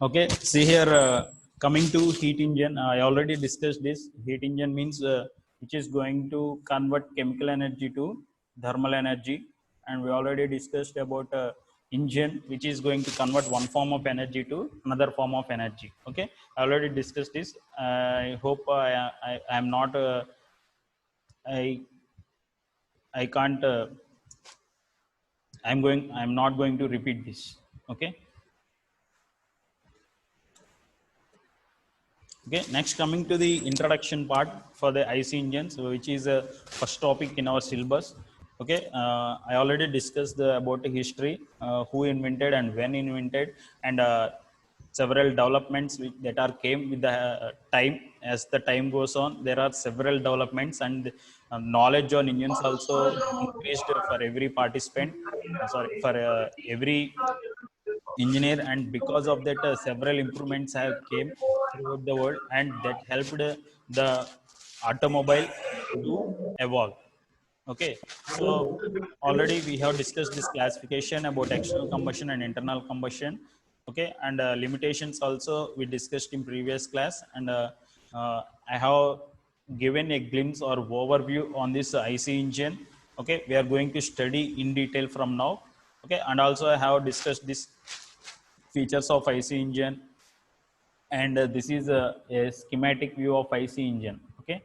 Okay, see here, coming to heat engine, I already discussed this. Heat engine means which is going to convert chemical energy to thermal energy, and we already discussed about engine which is going to convert one form of energy to another form of energy. Okay, I already discussed this. I hope I am not I I can't I'm not going to repeat this. Okay. Okay, next coming to the introduction part for the IC engines, which is a first topic in our syllabus. Okay, I already discussed about the history, who invented and when invented, and several developments that are came with the time. As the time goes on, there are several developments, and knowledge on engines also increased for every participant. Sorry, for every engineer, and because of that several improvements have came throughout the world, and that helped the automobile to evolve. Okay, so already we have discussed this classification about external combustion and internal combustion. Okay, and limitations also we discussed in previous class, and I have given a glimpse or overview on this IC engine. Okay, we are going to study in detail from now. Okay, and also I have discussed this features of IC engine, and this is a schematic view of IC engine. Okay,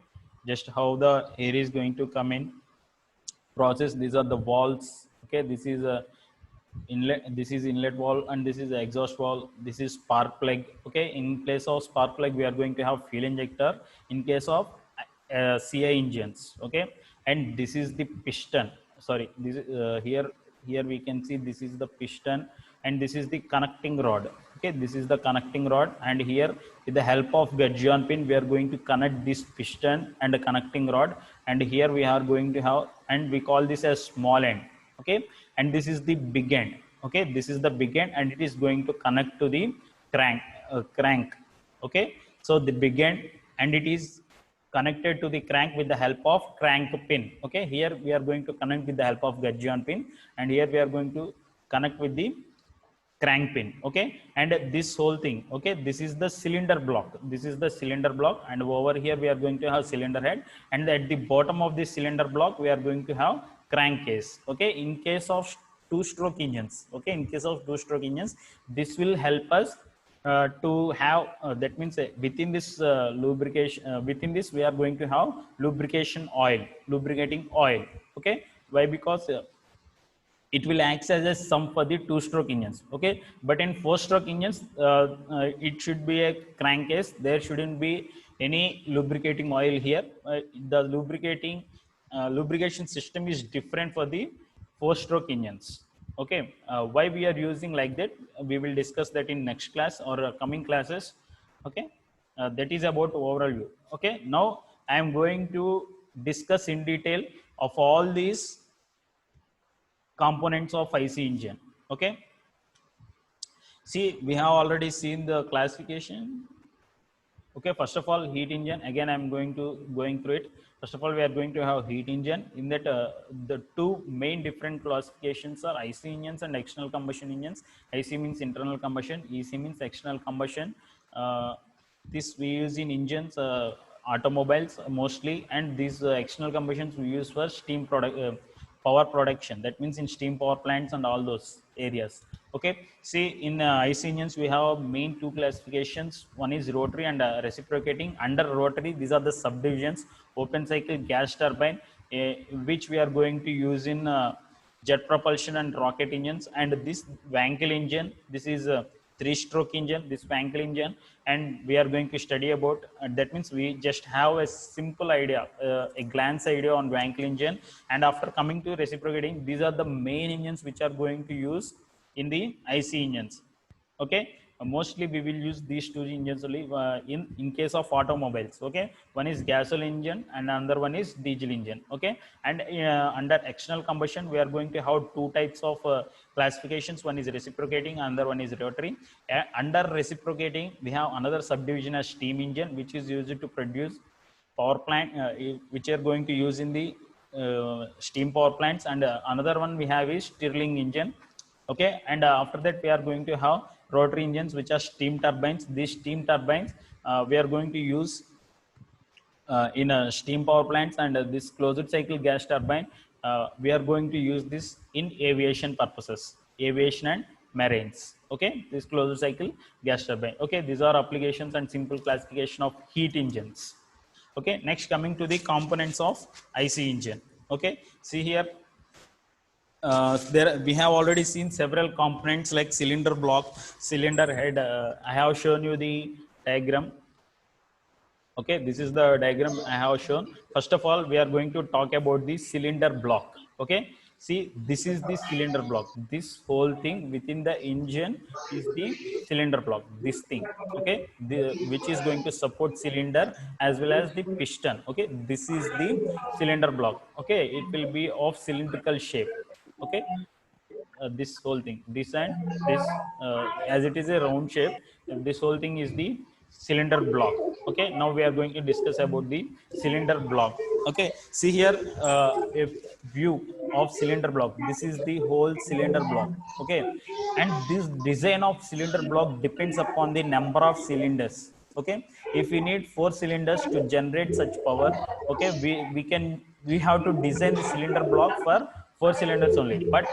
just how the air is going to come in process. These are the valves. Okay, this is a inlet, this is inlet valve, and this is the exhaust valve. This is spark plug. Okay, in place of spark plug we are going to have fuel injector in case of CI engines. Okay, and this is the piston. Sorry, this here we can see this is the piston, and this is the connecting rod. Okay, this is the connecting rod, and here with the help of gudgeon pin we are going to connect this piston and the connecting rod, and here we are going to have, and we call this as small end. Okay, and this is the big end. Okay, this is the big end, and it is going to connect to the crank. Okay, so the big end, and it is connected to the crank with the help of crank pin. Okay, here we are going to connect with the help of gudgeon pin, and here we are going to connect with the crank pin. Okay, and this whole thing, okay, this is the cylinder block. This is the cylinder block, and over here we are going to have cylinder head, and at the bottom of this cylinder block we are going to have crankcase. Okay, in case of two stroke engines, okay, in case of two stroke engines, this will help us to have that means within this lubrication, within this we are going to have lubrication oil, lubricating oil. Okay, why? Because it will act as a sump for the two stroke engines. Okay, but in four stroke engines it should be a crankcase. There shouldn't be any lubricating oil here. The lubrication system is different for the four stroke engines. Okay, why we are using like that, we will discuss that in next class or coming classes. Okay, that is about overall view. Okay, now I am going to discuss in detail of all these components of IC engine. Okay, see, we have already seen the classification. Okay, first of all, heat engine. Again, I'm going through it. First of all, we are going to have heat engine. In that, the two main different classifications are IC engines and external combustion engines. IC means internal combustion. EC means external combustion. This we use in engines, automobiles mostly, and these external combustions we use for steam product. Power production, that means in steam power plants and all those areas. Okay, see, in IC engines we have main two classifications. One is rotary and reciprocating. Under rotary, these are the subdivisions: open cycle, gas turbine, which we are going to use in jet propulsion and rocket engines. And this Wankel engine, this is a three stroke engine, this Wankel engine, and we are going to study about that means we just have a simple idea, a glance idea on Wankel engine. And after coming to reciprocating, these are the main engines which are going to use in the IC engines. Okay, mostly we will use these two engines only in case of automobiles. Okay, one is gasoline engine and another one is diesel engine. Okay, and under external combustion we are going to have two types of classifications. One is reciprocating, another one is rotary. Under reciprocating we have another subdivision as steam engine, which is used to produce power plant, which are going to use in the steam power plants. And another one we have is Stirling engine. Okay, and after that we are going to have rotary engines, which are steam turbines. These steam turbines we are going to use in steam power plants, and this closed cycle gas turbine we are going to use this in aviation purposes, aviation and marines. Okay, this closed cycle gas turbine. Okay, these are applications and simple classification of heat engines. Okay, next coming to the components of IC engine. Okay, see here, there we have already seen several components like cylinder block, cylinder head. I have shown you the diagram. Okay, this is the diagram I have shown. First of all, we are going to talk about the cylinder block. Okay, see, this is the cylinder block. This whole thing within the engine is the cylinder block, this thing. Okay, which is going to support cylinder as well as the piston. Okay, this is the cylinder block. Okay, it will be of cylindrical shape. Okay, this whole thing, this and this, as it is a round shape, this whole thing is the cylinder block. Okay, now we are going to discuss about the cylinder block. Okay, see here, a view of cylinder block. This is the whole cylinder block. Okay, and this design of cylinder block depends upon the number of cylinders. Okay, if we need 4 cylinders to generate such power, okay, we have to design the cylinder block for 4 cylinders only. But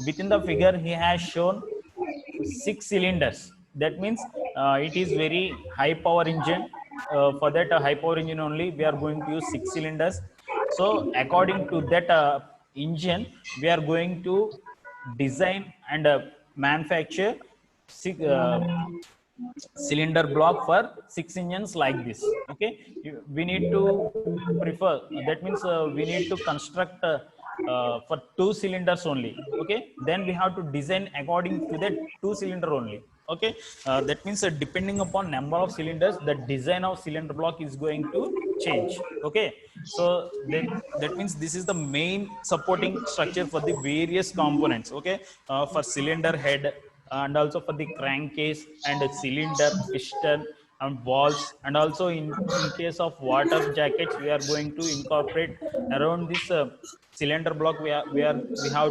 within the figure he has shown 6 cylinders. That means it is very high power engine. For that high power engine only we are going to use 6 cylinders. So according to that engine, we are going to design and manufacture six, cylinder block for 6 engines like this. Okay, we need to prefer, that means we need to construct for 2 cylinders only. Okay, then we have to design according to that 2 cylinder only. Okay, that means depending upon number of cylinders, the design of cylinder block is going to change. Okay, so that means this is the main supporting structure for the various components. Okay, for cylinder head, and also for the crankcase and cylinder, piston and valves, and also in case of water jackets, we are going to incorporate around this cylinder block. We have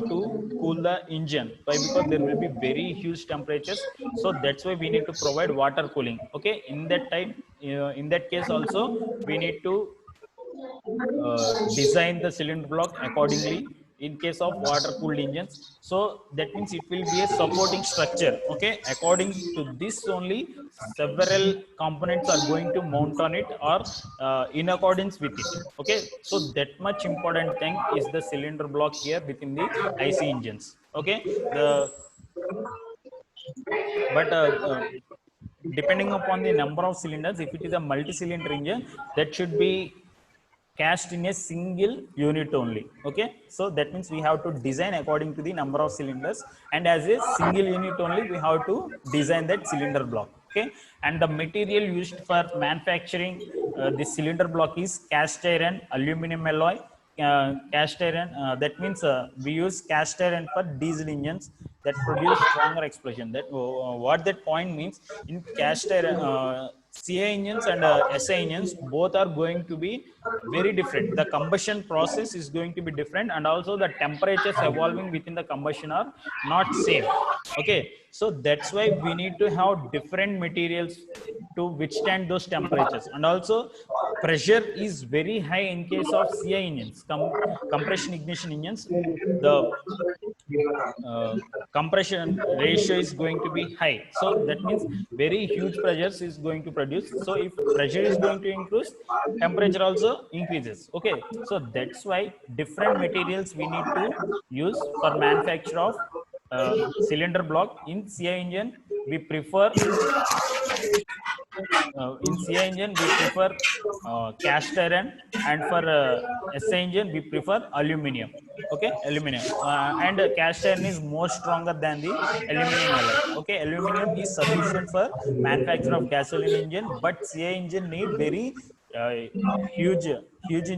to cool the engine. Why? Because there will be very huge temperatures, so that's why we need to provide water cooling. Okay, in that time, in that case also, we need to design the cylinder block accordingly in case of water cooled engines. So that means it will be a supporting structure. Okay, according to this only, several components are going to mount on it, or in accordance with it. Okay, so that much important thing is the cylinder block here within the IC engines. Okay, the but depending upon the number of cylinders, if it is a multi-cylinder engine, that should be cast in a single unit only. Okay, so that means we have to design according to the number of cylinders, and as a single unit only we have to design that cylinder block. Okay, and the material used for manufacturing this cylinder block is cast iron, aluminum alloy. Cast iron, that means we use cast iron for diesel engines that produce stronger explosion. That what that point means, in cast iron, CI engines and SI engines, both are going to be very different. The combustion process is going to be different, and also the temperatures evolving within the combustion are not same. Okay, so that's why we need to have different materials to withstand those temperatures. And also pressure is very high in case of CI engines, compression ignition engines. The compression ratio is going to be high, so that means very huge pressures is going to produce. So if pressure is going to increase, temperature also increases. Okay, so that's why different materials we need to use for manufacture of cylinder block. In CI engine we prefer in CI engine we prefer cast iron, and for SI engine we prefer aluminum. Okay, aluminum, and cast iron is more stronger than the aluminum alloy. Okay, aluminum is sufficient for manufacture of gasoline engine, but CI engine need very uh, huge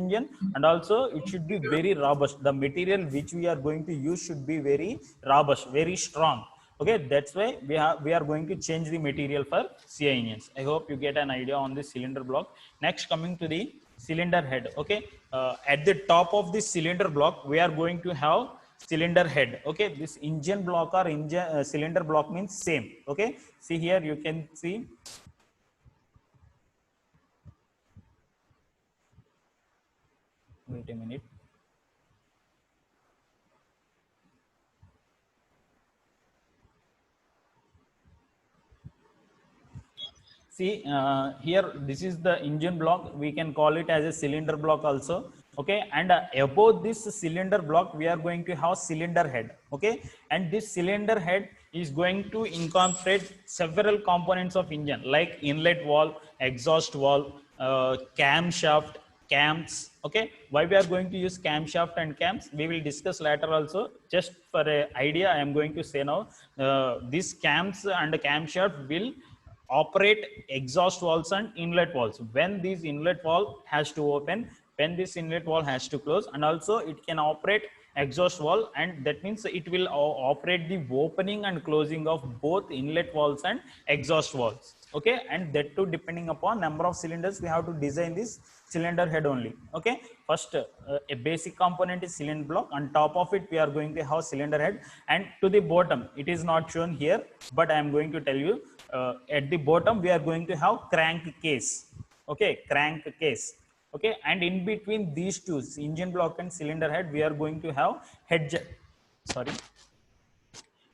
engine, and also it should be very robust. The material which we are going to use should be very robust, very strong. Okay, that's why we are going to change the material for CI engines. I hope you get an idea on this cylinder block. Next, coming to the cylinder head. Okay, at the top of this cylinder block we are going to have cylinder head. Okay, this engine block or engine cylinder block means same. Okay, see here you can see. Wait a minute. See here, this is the engine block. We can call it as a cylinder block also. Okay, and above this cylinder block, we are going to have cylinder head. Okay, and this cylinder head is going to incorporate several components of engine like inlet valve, exhaust valve, camshaft, cams. Okay, why we are going to use camshaft and cams, we will discuss later also. Just for a idea, I am going to say now, these cams and camshaft will operate exhaust valves and inlet valves. When this inlet valve has to open, when this inlet valve has to close, and also it can operate exhaust valve, and that means it will operate the opening and closing of both inlet valves and exhaust valves. Okay, and that too depending upon number of cylinders, we have to design this cylinder head only. Okay, first a basic component is cylinder block. On top of it, we are going to have cylinder head, and to the bottom, it is not shown here, but I am going to tell you. At the bottom, we are going to have crankcase. Okay, crankcase. Okay, and in between these two, engine block and cylinder head, we are going to have sorry,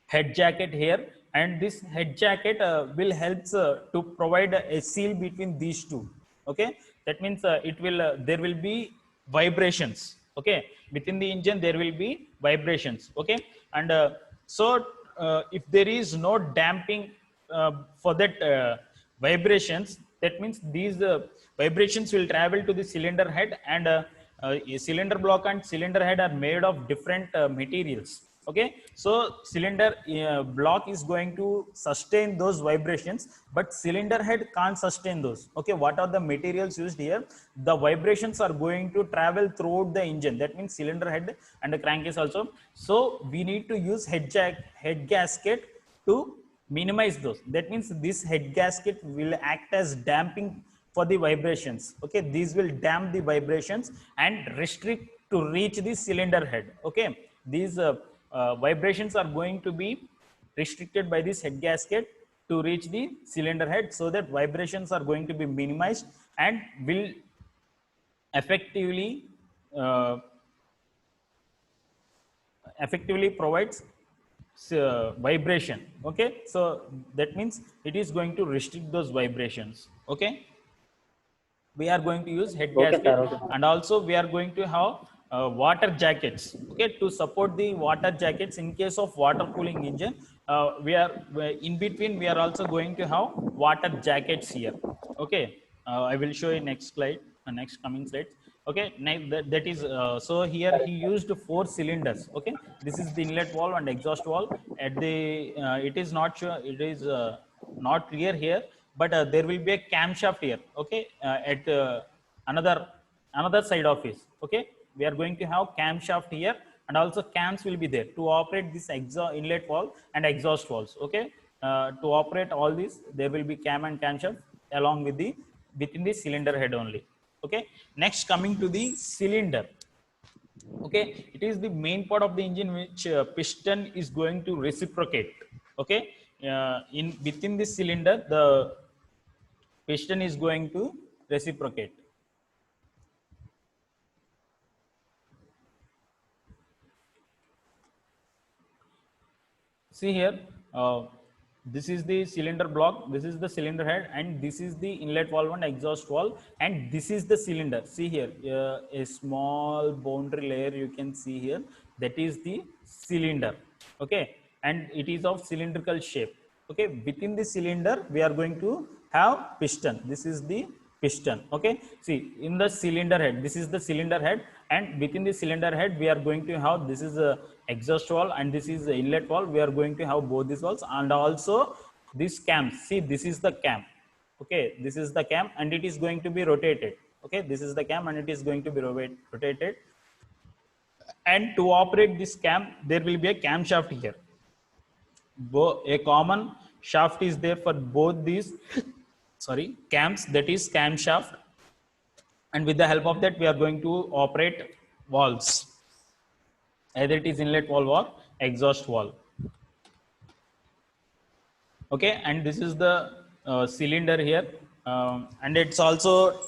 head jacket here, and this head jacket will help to provide a seal between these two. Okay, that means it will there will be vibrations. Okay, within the engine there will be vibrations. Okay, and so if there is no damping for that vibrations, that means these vibrations will travel to the cylinder head, and a cylinder block and cylinder head are made of different materials. Okay, so cylinder block is going to sustain those vibrations, but cylinder head can't sustain those. Okay, what are the materials used here? The vibrations are going to travel throughout the engine, that means cylinder head and the crankcase also. So we need to use head gasket to minimize those. That means this head gasket will act as damping for the vibrations. Okay, these will damp the vibrations and restrict to reach the cylinder head. Okay, these vibrations are going to be restricted by this head gasket to reach the cylinder head, so that vibrations are going to be minimized and will effectively uh, effectively provides vibration. Okay, so that means it is going to restrict those vibrations. Okay, we are going to use head Okay, sir. gasket, Okay. and also we are going to have water jackets. Okay, to support the water jackets in case of water cooling engine, we are in between, we are also going to have water jackets here. Okay, I will show you next slide, next coming slide. Okay, that is so here he used four cylinders. Okay, this is the inlet valve and exhaust valve. At the it is not sure, it is not clear here, but there will be a camshaft here. Okay, at another side of it. Okay, we are going to have camshaft here, and also cams will be there to operate this inlet valve and exhaust valves. Okay, to operate all this, there will be cam and camshaft along with the within the cylinder head only. Okay, next coming to the cylinder. Okay, it is the main part of the engine which piston is going to reciprocate. Okay, in within this cylinder, the piston is going to reciprocate. See here, this is the cylinder block, this is the cylinder head, and this is the inlet valve and exhaust valve, and this is the cylinder. See here, a small boundary layer you can see here, that is the cylinder. Okay, and it is of cylindrical shape. Okay, within the cylinder we are going to have piston. This is the piston. Okay, see in the cylinder head, this is the cylinder head, and within the cylinder head we are going to have, this is a exhaust valve and this is the inlet valve. We are going to have both these valves, and also this cam. See, this is the cam. Okay, this is the cam, and it is going to be rotated. Okay, this is the cam, and it is going to be rotated, and to operate this cam there will be a camshaft here. A common shaft is there for both these sorry cams, that is camshaft, and with the help of that we are going to operate valves. either it is inlet valve or exhaust valve. Okay, and this is the cylinder here, and it's also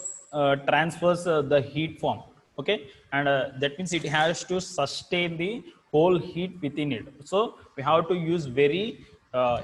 transfers the heat form. Okay, and that means it has to sustain the whole heat within it. So we have to use very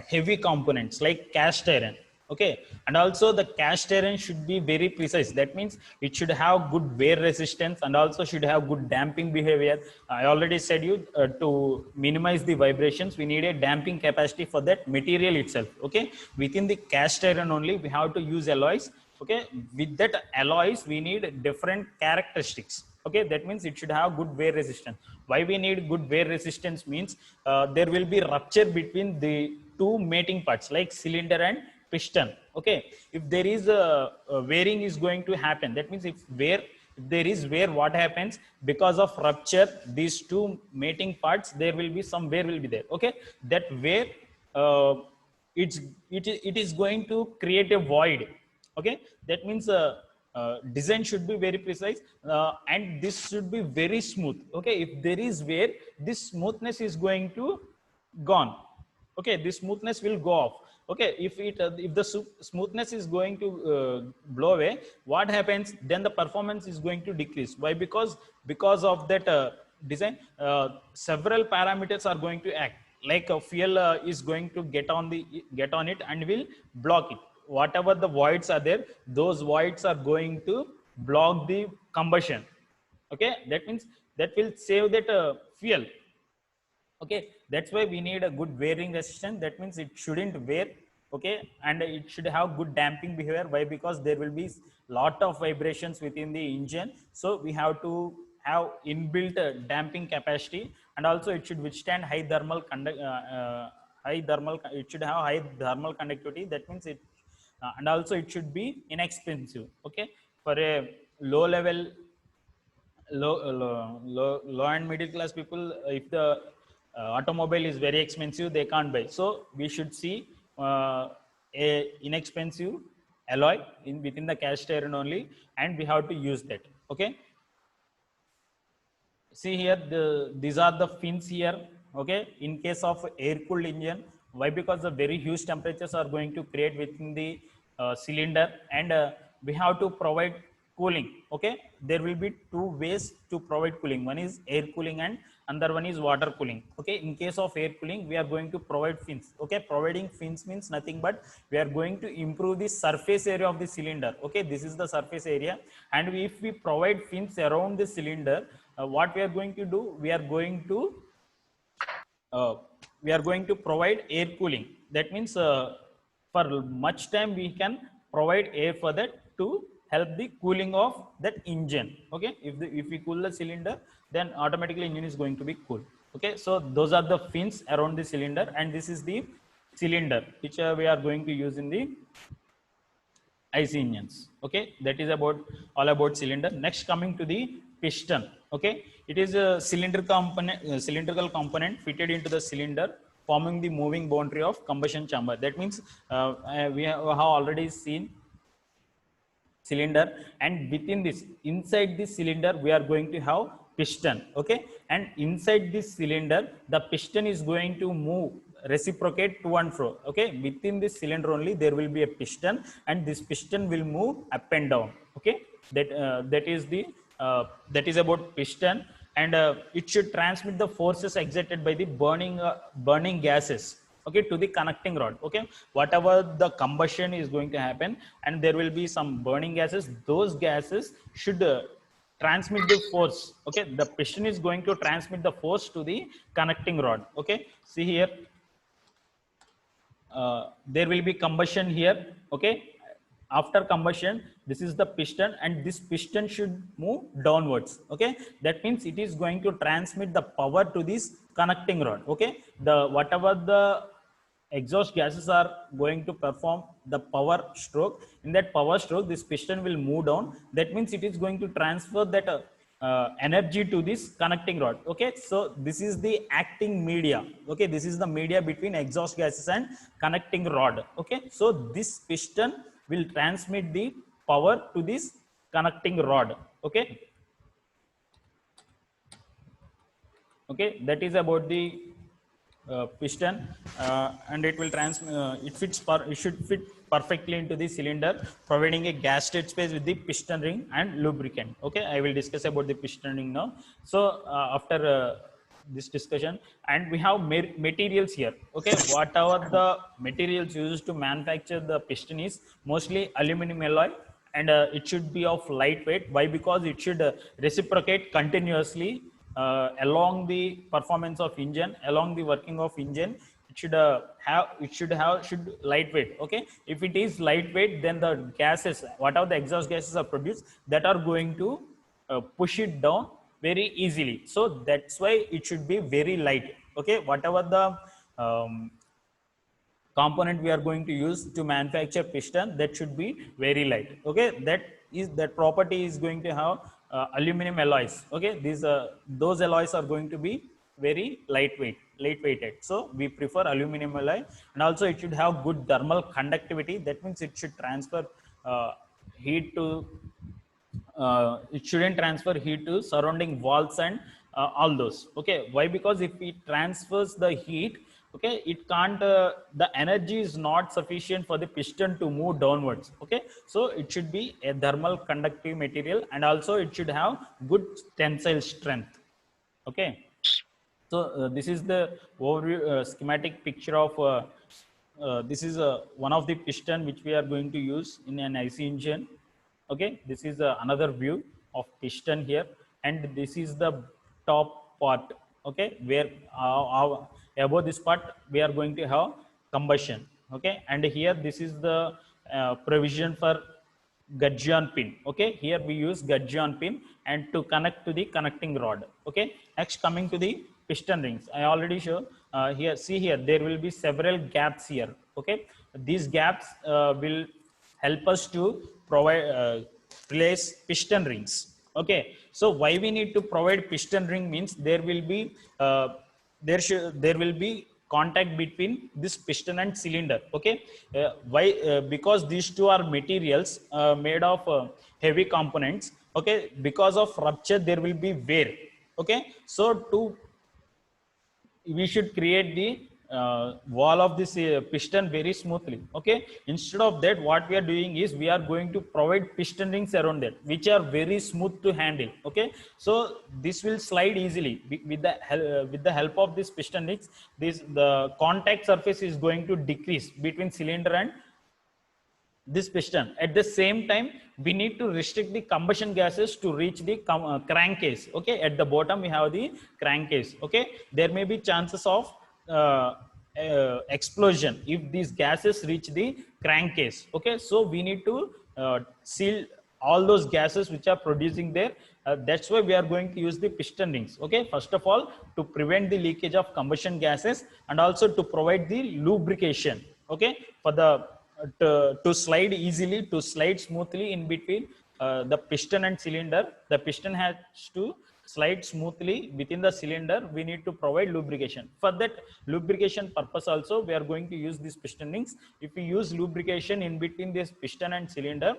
heavy components like cast iron. Okay, and also the cast iron should be very precise. That means it should have good wear resistance and also should have good damping behavior. I already said you, to minimize the vibrations we need a damping capacity for that material itself. Okay, within the cast iron only we have to use alloys. Okay, with that alloys we need different characteristics. Okay, that means it should have good wear resistance. Why we need good wear resistance means there will be rupture between the two mating parts like cylinder and piston. Okay, if there is a wearing is going to happen, that means if there is wear, what happens? Because of rupture these two mating parts, there will be some wear will be there. Okay, that wear, uh, it is going to create a void. Okay, that means design should be very precise, and this should be very smooth. Okay, if there is wear, this smoothness is going to gone. Okay, this smoothness will go off. Okay, if the smoothness is going to blow away, what happens? Then the performance is going to decrease. Why? Because of that design, several parameters are going to act. Like a fuel is going to get on it and will block it. Whatever the voids are there, those voids are going to block the combustion. Okay, that means that will save that fuel. Okay, that's why we need a good wearing resistance. That means it shouldn't wear. Okay, and it should have good damping behavior. Why? Because there will be lot of vibrations within the engine, so we have to have inbuilt damping capacity. And also it should withstand high thermal, it should have high thermal conductivity. That means it, and also it should be inexpensive. Okay, for a low level, low and middle class people, if the automobile is very expensive, they can't buy. So we should see a inexpensive alloy in within the cast iron only, and we have to use that. Okay, see here, these are the fins here. Okay, in case of air cooled engine. Why? Because the very huge temperatures are going to create within the cylinder, and we have to provide cooling. Okay, there will be two ways to provide cooling. One is air cooling and another one is water cooling. Okay, in case of air cooling, we are going to provide fins. Okay, providing fins means nothing but we are going to improve the surface area of the cylinder. Okay, this is the surface area, and if we provide fins around the cylinder, what we are going to do? Uh, we are going to provide air cooling. That means for much time we can provide air for that to help the cooling of that engine. Okay, if we cool the cylinder, then automatically engine is going to be cool. Okay, so those are the fins around the cylinder, and this is the cylinder which we are going to use in the IC engines. Okay, that is about all about cylinder. Next, coming to the piston. Okay, it is a cylindrical component fitted into the cylinder, forming the moving boundary of combustion chamber. That means we have already seen cylinder, and within this, inside this cylinder, we are going to have piston. Okay, and inside this cylinder, the piston is going to move, reciprocate to and fro. Okay, within this cylinder only there will be a piston, and this piston will move up and down. Okay, that is about piston. And it should transmit the forces exerted by the burning gases, okay, to the connecting rod. Okay, whatever the combustion is going to happen, and there will be some burning gases, those gases should transmit the force. Okay, the piston is going to transmit the force to the connecting rod. Okay, see here, there will be combustion here. Okay, after combustion, this is the piston, and this piston should move downwards. Okay, that means it is going to transmit the power to this connecting rod. Okay, the whatever the exhaust gases are going to perform the power stroke, in that power stroke this piston will move down. That means it is going to transfer that energy to this connecting rod. Okay, so this is the acting media. Okay, this is the media between exhaust gases and connecting rod. Okay, so this piston will transmit the power to this connecting rod. Okay, Okay, that is about the piston, and it will it should fit perfectly into the cylinder, providing a gas state space with the piston ring and lubricant. Okay, I will discuss about the piston ring now. So after this discussion, and we have materials here. Okay, whatever the materials used to manufacture the piston is mostly aluminum alloy, and it should be of lightweight. Why? Because it should reciprocate continuously along the performance of engine, along the working of engine. It should lightweight. Okay, if it is lightweight, then the gases, whatever the exhaust gases are produced, that are going to push it down very easily. So that's why it should be very light. Okay, whatever the component we are going to use to manufacture piston, that should be very light. Okay, that property is going to have aluminum alloys. Okay, those alloys are going to be very lightweighted, so we prefer aluminum alloy. And also it should have good thermal conductivity. That means it should transfer heat to it shouldn't transfer heat to surrounding walls and all those. Okay, why? Because if it transfers the heat, okay, it can't the energy is not sufficient for the piston to move downwards. Okay, so it should be a thermal conductive material, and also it should have good tensile strength. Okay, so this is the overview schematic picture of this is one of the piston which we are going to use in an IC engine. Okay, this is another view of piston here, and this is the top part. Okay, where above this part we are going to have combustion. Okay, and here this is the provision for gudgeon pin. Okay, here we use gudgeon pin and to connect to the connecting rod. Okay, next coming to the piston rings, I already show here. See here, there will be several gaps here. Okay, these gaps will help us to provide place piston rings. Okay, so why we need to provide piston ring means there will be there will be contact between this piston and cylinder. Okay, why? Because these two are materials made of heavy components. Okay, because of rupture there will be wear. Okay, so to we should create the wall of this piston very smoothly. Okay, instead of that, what we are doing is we are going to provide piston rings around that which are very smooth to handle. Okay, so this will slide easily with the help of this piston rings. The contact surface is going to decrease between cylinder and this piston. At the same time, we need to restrict the combustion gases to reach the crankcase. Okay, at the bottom we have the crankcase. Okay, there may be chances of explosion if these gases reach the crankcase. Okay, so we need to seal all those gases which are producing there. That's why we are going to use the piston rings. Okay, first of all, to prevent the leakage of combustion gases, and also to provide the lubrication. Okay, for the to slide easily, to slide smoothly in between the piston and cylinder. The piston has to slide smoothly within the cylinder. We need to provide lubrication. For that lubrication purpose also, we are going to use these piston rings. If we use lubrication in between this piston and cylinder,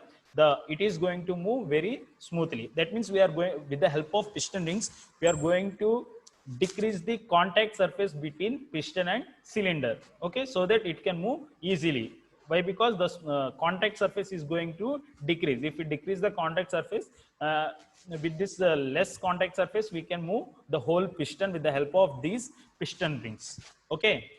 it is going to move very smoothly. That means we are going, with the help of piston rings, we are going to decrease the contact surface between piston and cylinder. Okay, so that it can move easily. Why? Because the contact surface is going to decrease. If we decrease the contact surface, with this less contact surface, we can move the whole piston with the help of these piston rings. Okay,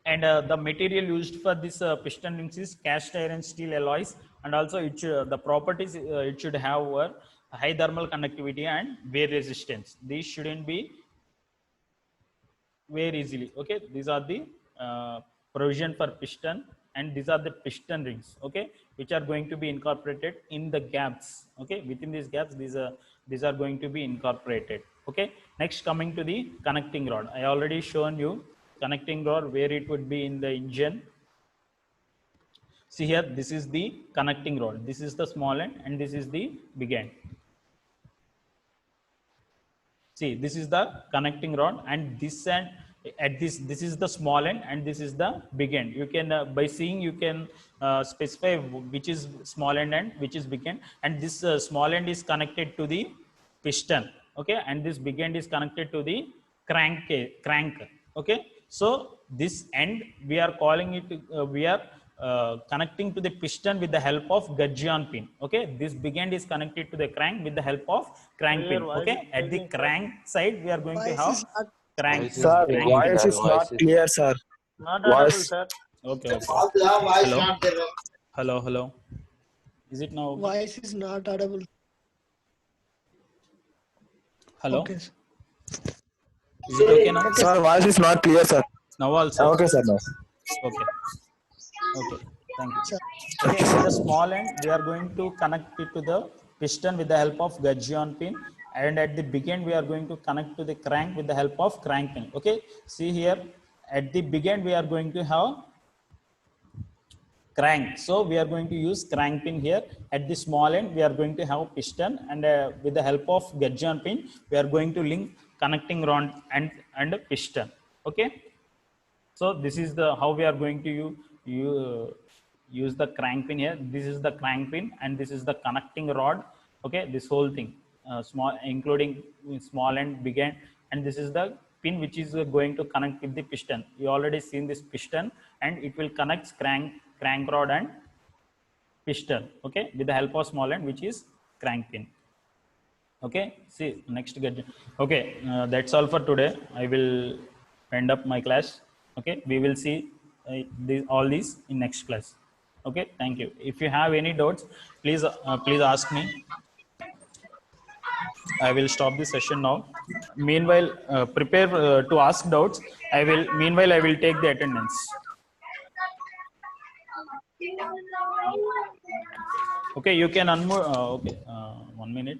and the material used for this piston rings is cast iron steel alloys, and also the properties it should have high thermal conductivity and wear resistance. These shouldn't be wear easily. Okay, these are the provision for piston, and these are the piston rings. Okay, which are going to be incorporated in the gaps. Okay, within these gaps, these are going to be incorporated. Okay, next coming to the connecting rod, I already shown you connecting rod where it would be in the engine. See here, this is the connecting rod, this is the small end, and this is the big end. See, this is the connecting rod, and this end at this is the small end, and this is the big end. You can by seeing you can specify which is small end and which is big end, and this small end is connected to the piston. okay, and this big end is connected to the crank, okay. So this end we are calling it, we are connecting to the piston with the help of gudgeon pin, okay. This big end is connected to the crank with the help of crank pin, okay. At the crank side we are going to Voice have is not Voice is crank Sir, breaking, pin, voice sir. is not Voice is clear, sir. Not audible, Voice. sir. okay, okay, okay. Hello, is it now okay? voice is not audible. Hello, Okay, sir. is it okay now? Okay, Sir, voice is not clear, sir. Now also, Okay, sir. No. okay, okay, thank you. sir. Okay, at the small end we are going to connect it to the piston with the help of gudgeon pin, and at the big end we are going to connect to the crank with the help of crank pin, okay. See here, at the big end we are going to have crank, so we are going to use crank pin here. At the small end we are going to have piston, and with the help of gudgeon pin we are going to link connecting rod and piston, okay. So this is the how we are going to use the crank pin here. This is the crank pin and this is the connecting rod, okay. This whole thing, small, including small end, big end, and this is the pin which is going to connect with the piston. You already seen this piston, and it will connect crank rod and piston, okay, with the help of small end, which is crank pin, okay. See, next gadget, okay. That's all for today. I will end up my class, okay. We will see all these in next class, okay. Thank you. If you have any doubts, please ask me. I will stop the session now. Meanwhile, prepare to ask doubts. I will take the attendance. Okay, you can unmute. Okay, 1 minute.